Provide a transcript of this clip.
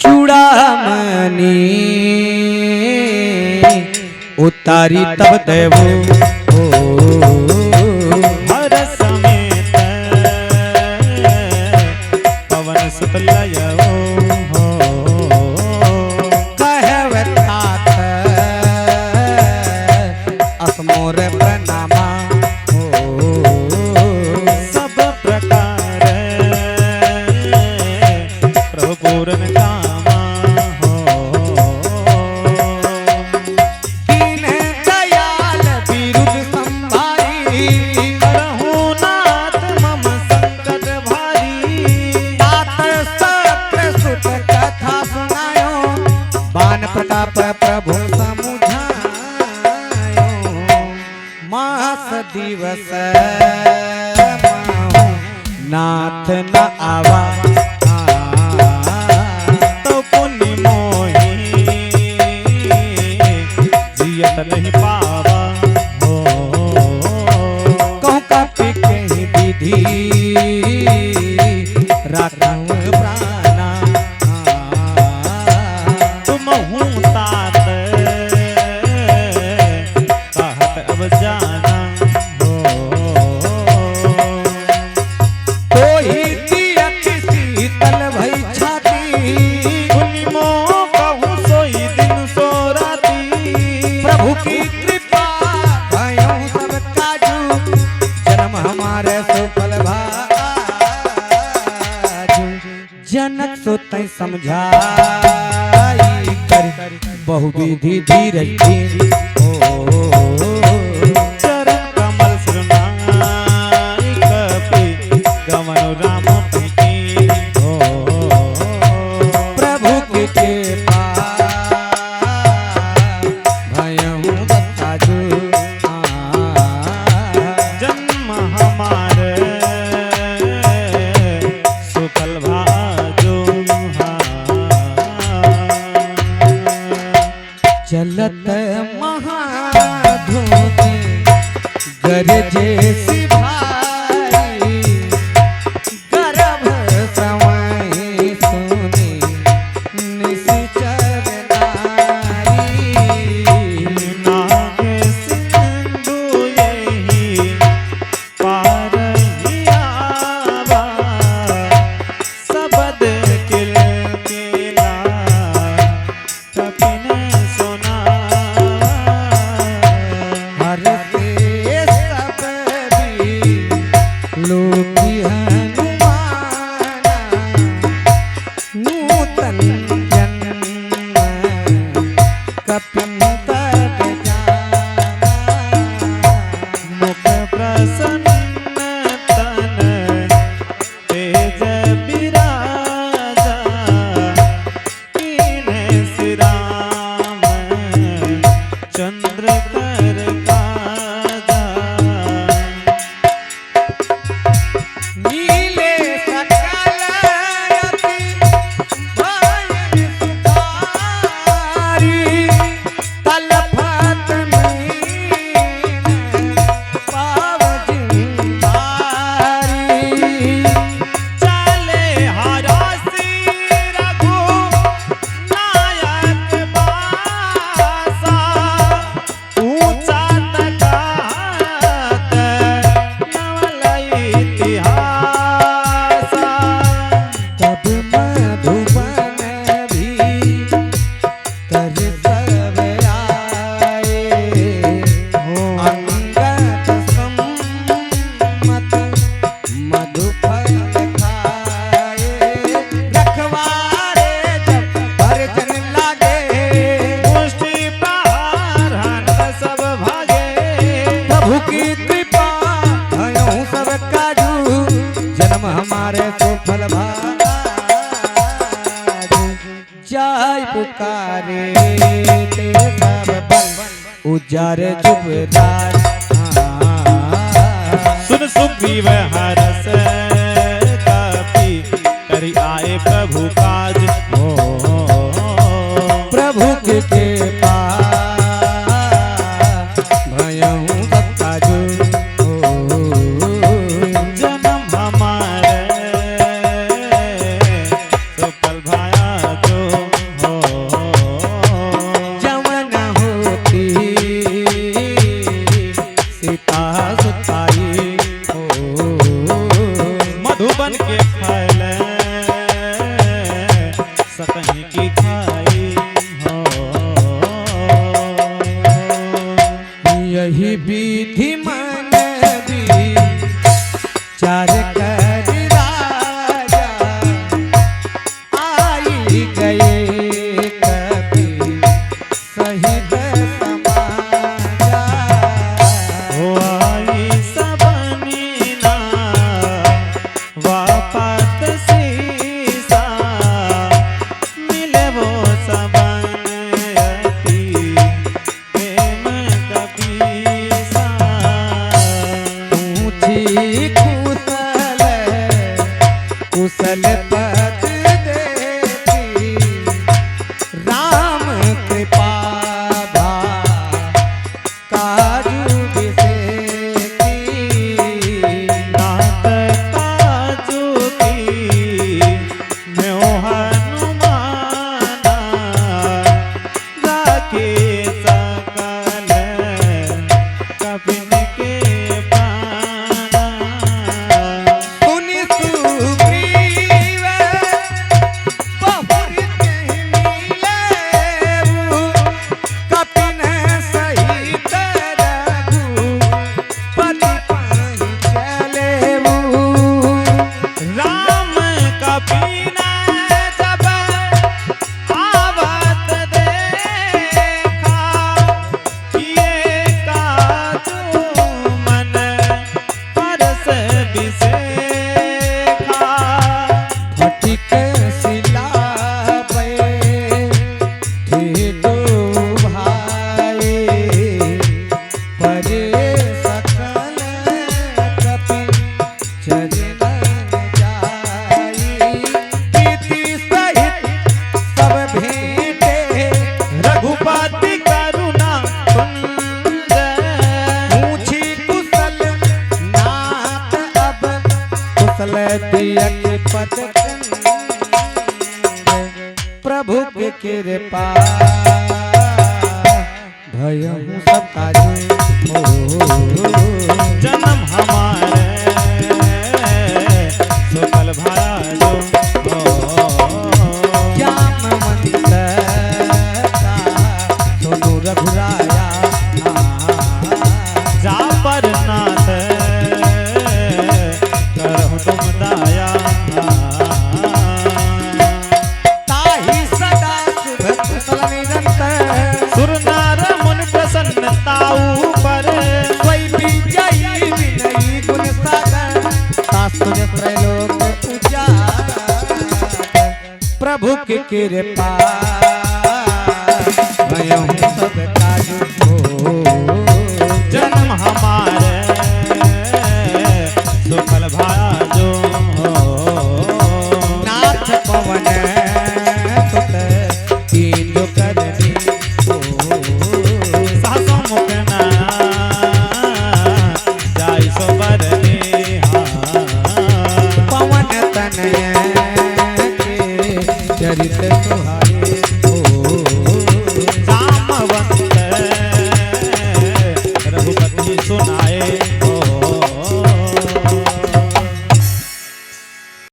चूड़ामणि उतारी तब देवो हर समेत पवन सुत लयो कहवतात असमोर प्रणामा सब प्रकार प्रभु पूरन कामा दीन दयाल विरुद्ध संभारी करहु नाथ मम संकट भारी तात सत्र सुत कथा सुनायो बान प्रताप प्रभु समुझायो मास दिवस माहु नाथ न आवा तो पुण्य मोही जियत नहीं पावा हो कहूँ कपि कहीं विधि राखूं प्राणा तुम हूँ तात कहत अब जाना हो कोई दियत शीतल भई छाती पुण्य मोह कहूँ सोई दिन सो राती प्रभु की कृपा भयों सब काजू जन्म हमारे सुफल भाजू जनक सोतै समझाई कर बहुविधि धीरज धीर चरण कमल सुरनाई कपि गमन राम की हो प्रभु की कृपा भयहु काजू जन्म हमारे सुफल भाजो चलत महाधूत गरजे सिभाई गर्भ सवै सुनी निश्चर नारी नागे सिंधु यही पार ही आवा सबद किल केला कपिन सुना हर से सब भी लोकी हनुमाना नूतन जन्म कपिन तब जाना मुख प्रसन्न तन तेज विराजा कीन्हे श्रीराम चंद्र कर काजा नीले सकल अति भयन सुधारी तलफत मीन पाव जिम्बारी चले हरसी रघु नायक बासा ऊंचा तकात नवल इतिहासा तब मधुबन भी कर सब आए अंगत सम्मत मधुफल खाए रखवारे जब भरजन लागे मुष्टि प्रहार हंत सब भागे प्रभु की कृपा भयों सब काजू जन्म हमारे सुफल भाजू जाय पुकारे ते सब बन उजार जुबराज सुन सुग्रीव हरस कपि करि आए प्रभु काज हो प्रभु के कृपा भयहु काजू जन्म हमारे सुफल भाया जो सकहीं की खाई हो। यही विधि मन दी चार कर राजा आई गए कभी सहित समाजा। हो आई सबनी ना वापत सीसा मिले वो सबन अति प्रेम कबीसा। ऊँची कुशल कुशल पद देती राम कृपा भा काजू बिसेकी। नाथ काजू की मैं हनुमाना राखे सकल कपिन के प्राणा। सुनि सुग्रीव बहुर कहि मिलेऊ कपिन सहित रघुपति पाहि चलेऊ। राम कपिना जब आवत देखा किए काजू मन परस बिसेखा। फटिक शिला पे थे दो भाई परे सकल कपि चरणन जाई। प्रीति सहित सब भेंटे रघुपति करुणा कुंज ऊँची कुशल नाथ अब कुशल दियक पद कंद। प्रभु के कृपा भयहु सब काजू जन्म हमारे सुफल भया जो ज्ञानवंत का सोनू रघुराया। जा पर नाथ करहु तुम दाया। ताहि सदा शुभ कुशल निरंतर सुर नार मुनि प्रसन्नताऊ पर कोई विजयी विनयी गुण सागर शास्त्र त्रैलोक उजागर। प्रभु की कृपा भयहु सब काजू जन्म हमारे सुफल भया जो नाथ पवन सुत कीन्जो करनी सासो मुखना जाय सो बरने पवन तनय